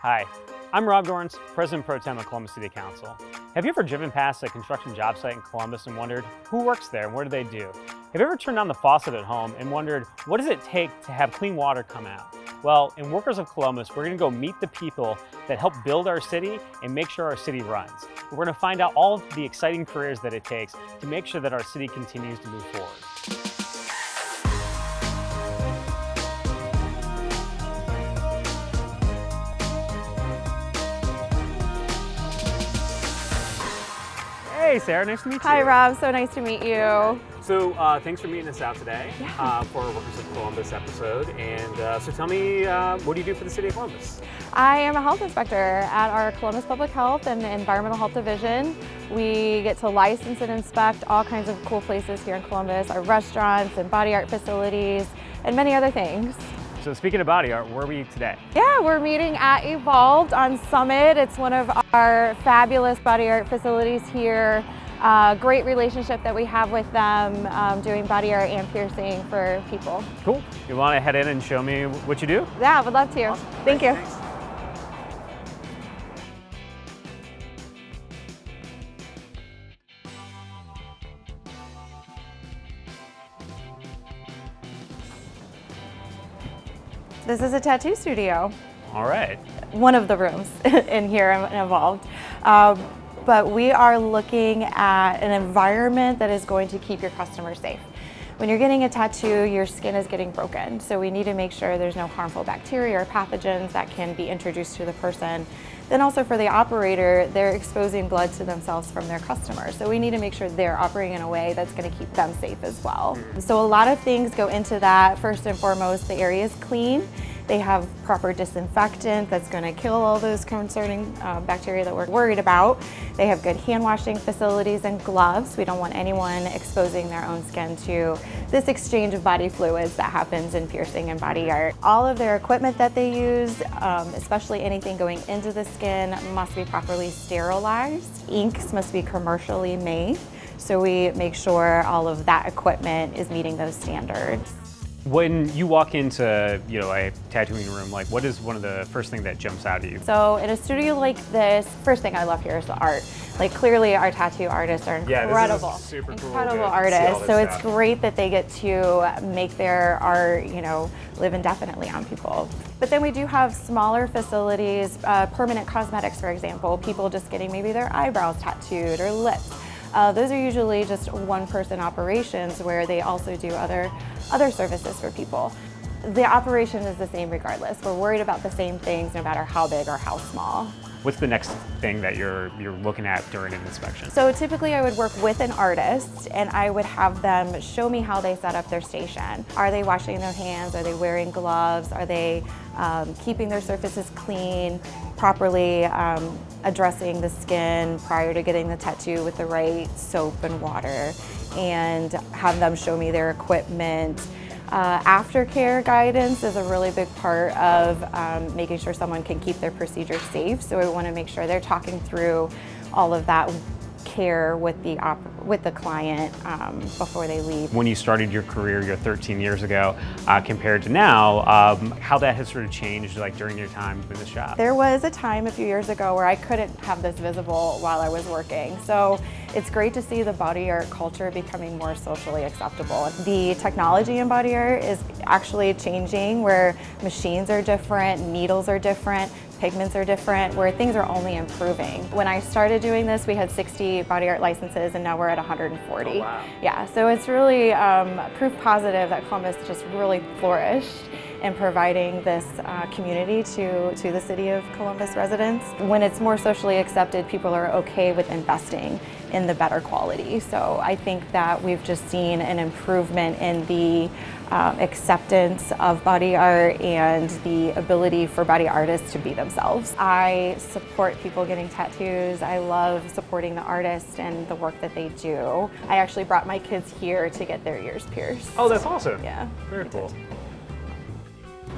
Hi, I'm Rob Dorrance, President Pro Tem of Columbus City Council. Have you ever driven past a construction job site in Columbus and wondered who works there and what do they do? Have you ever turned on the faucet at home and wondered what does it take to have clean water come out? Well, in Workers of Columbus, we're going to go meet the people that help build our city and make sure our city runs. We're going to find out all of the exciting careers that it takes to make sure that our city continues to move forward. Hey Sarah, nice to meet you. Hi Rob, so nice to meet you. So thanks for meeting us out today for our Workers of Columbus episode. And so tell me, what do you do for the City of Columbus? I am a health inspector at our Columbus Public Health and Environmental Health Division. We get to license and inspect all kinds of cool places here in Columbus, our restaurants and body art facilities and many other things. So speaking of body art, where are we today? Yeah, we're meeting at Evolved on Summit. It's one of our fabulous body art facilities here. Great relationship that we have with them, doing body art and piercing for people. Cool. You want to head in and show me what you do? Yeah, I would love to. Awesome. Thank you. Thanks. This is a tattoo studio. All right. One of the rooms in here involved. But we are looking at an environment that is going to keep your customers safe. When you're getting a tattoo, your skin is getting broken. So we need to make sure there's no harmful bacteria or pathogens that can be introduced to the person. Then also for the operator, they're exposing blood to themselves from their customers. So we need to make sure they're operating in a way that's going to keep them safe as well. So a lot of things go into that. First and foremost, the area is clean. They have proper disinfectant that's going to kill all those concerning bacteria that we're worried about. They have good hand washing facilities and gloves. We don't want anyone exposing their own skin to this exchange of body fluids that happens in piercing and body art. All of their equipment that they use, especially anything going into the skin, must be properly sterilized. Inks must be commercially made, so we make sure all of that equipment is meeting those standards. When you walk into, a tattooing room, like what is one of the first thing that jumps out at you? So in a studio like this, first thing I love here is the art. Like clearly our tattoo artists are incredible, this is super cool incredible to artists. see So all this it's stuff. great that they get to make their art, live indefinitely on people. But then we do have smaller facilities, permanent cosmetics, for example, people just getting maybe their eyebrows tattooed or lips. Those are usually just one-person operations where they also do other services for people. The operation is the same regardless. We're worried about the same things no matter how big or how small. What's the next thing that you're looking at during an inspection? So typically I would work with an artist and I would have them show me how they set up their station. Are they washing their hands? Are they wearing gloves? Are they keeping their surfaces clean, properly addressing the skin prior to getting the tattoo with the right soap and water, and have them show me their equipment. Aftercare guidance is a really big part of making sure someone can keep their procedure safe. So we want to make sure they're talking through all of that care with the client before they leave. When you started your career, 13 years ago, compared to now, how that has sort of changed like during your time in this shop? There was a time a few years ago where I couldn't have this visible while I was working. So it's great to see the body art culture becoming more socially acceptable. The technology in body art is actually changing where machines are different, needles are different, pigments are different, where things are only improving. When I started doing this, we had 60 body art licenses and now we're at 140. Oh, wow. Yeah, so it's really proof positive that Columbus just really flourished in providing this community to the city of Columbus residents. When it's more socially accepted, people are okay with investing in the better quality. So I think that we've just seen an improvement in the acceptance of body art and the ability for body artists to be themselves. I support people getting tattoos. I love supporting the artists and the work that they do. I actually brought my kids here to get their ears pierced. Oh, that's awesome. Yeah. Very cool.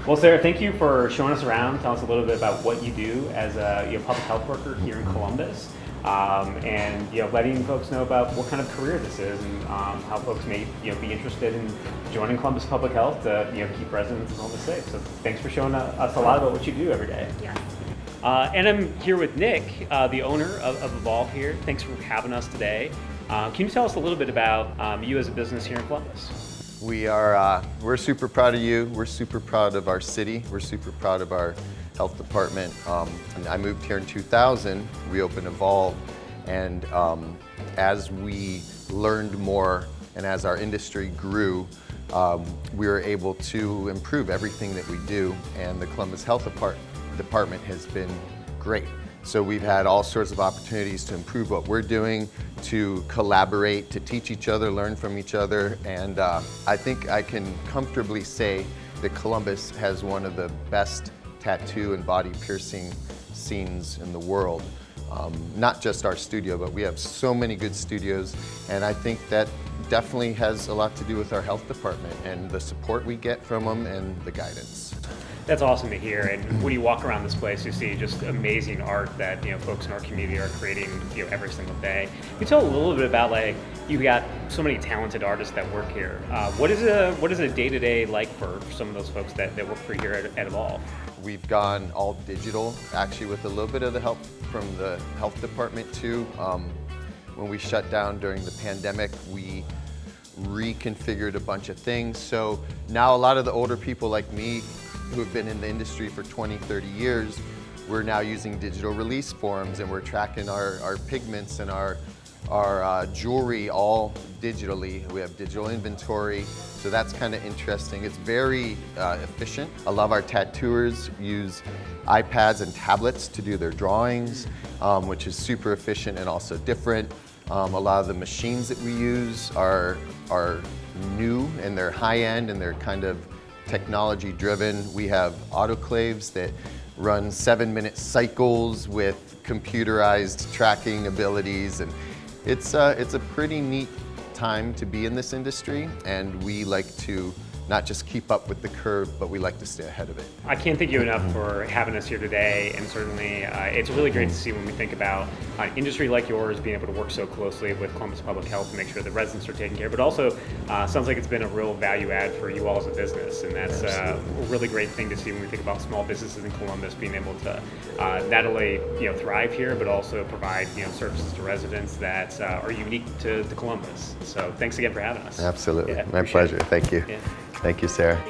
Well, Sarah, thank you for showing us around. Tell us a little bit about what you do as a public health worker here in Columbus. and letting folks know about what kind of career this is and how folks may be interested in joining Columbus Public Health to keep residents and homeless safe. So thanks for showing us a lot about what you do every day. Yeah. And I'm here with Nick, the owner of Evolve here. Thanks for having us today. Can you tell us a little bit about you as a business here in Columbus? We're super proud of you. We're super proud of our city. We're super proud of our health department. And I moved here in 2000. We opened Evolve, and as we learned more and as our industry grew, we were able to improve everything that we do, and the Columbus Health Department has been great. So we've had all sorts of opportunities to improve what we're doing, to collaborate, to teach each other, learn from each other, and I think I can comfortably say that Columbus has one of the best tattoo and body piercing scenes in the world. Not just our studio, but we have so many good studios, and I think that definitely has a lot to do with our health department and the support we get from them and the guidance. That's awesome to hear. And when you walk around this place, you see just amazing art that folks in our community are creating every single day. Can you tell a little bit about you got so many talented artists that work here? What is a day-to-day like for some of those folks that work for here at Evolve? We've gone all digital, actually, with a little bit of the help from the health department too. When we shut down during the pandemic, we reconfigured a bunch of things. So now a lot of the older people like me who have been in the industry for 20, 30 years, we're now using digital release forms, and we're tracking our pigments and our jewelry all digitally. We have digital inventory, so that's kind of interesting. It's very efficient. A lot of our tattooers use iPads and tablets to do their drawings, which is super efficient and also different. A lot of the machines that we use are new, and they're high-end, and they're kind of technology-driven. We have autoclaves that run 7-minute cycles with computerized tracking abilities, and it's a pretty neat time to be in this industry, and we like to not just keep up with the curve, but we like to stay ahead of it. I can't thank you enough for having us here today, and certainly it's really great to see when we think about an industry like yours being able to work so closely with Columbus Public Health to make sure the residents are taken care of, but also sounds like it's been a real value add for you all as a business, and that's a really great thing to see when we think about small businesses in Columbus being able to not only thrive here, but also provide services to residents that are unique to Columbus. So thanks again for having us. Absolutely, Yeah, my pleasure. it. Thank you. Yeah. Thank you, Sarah.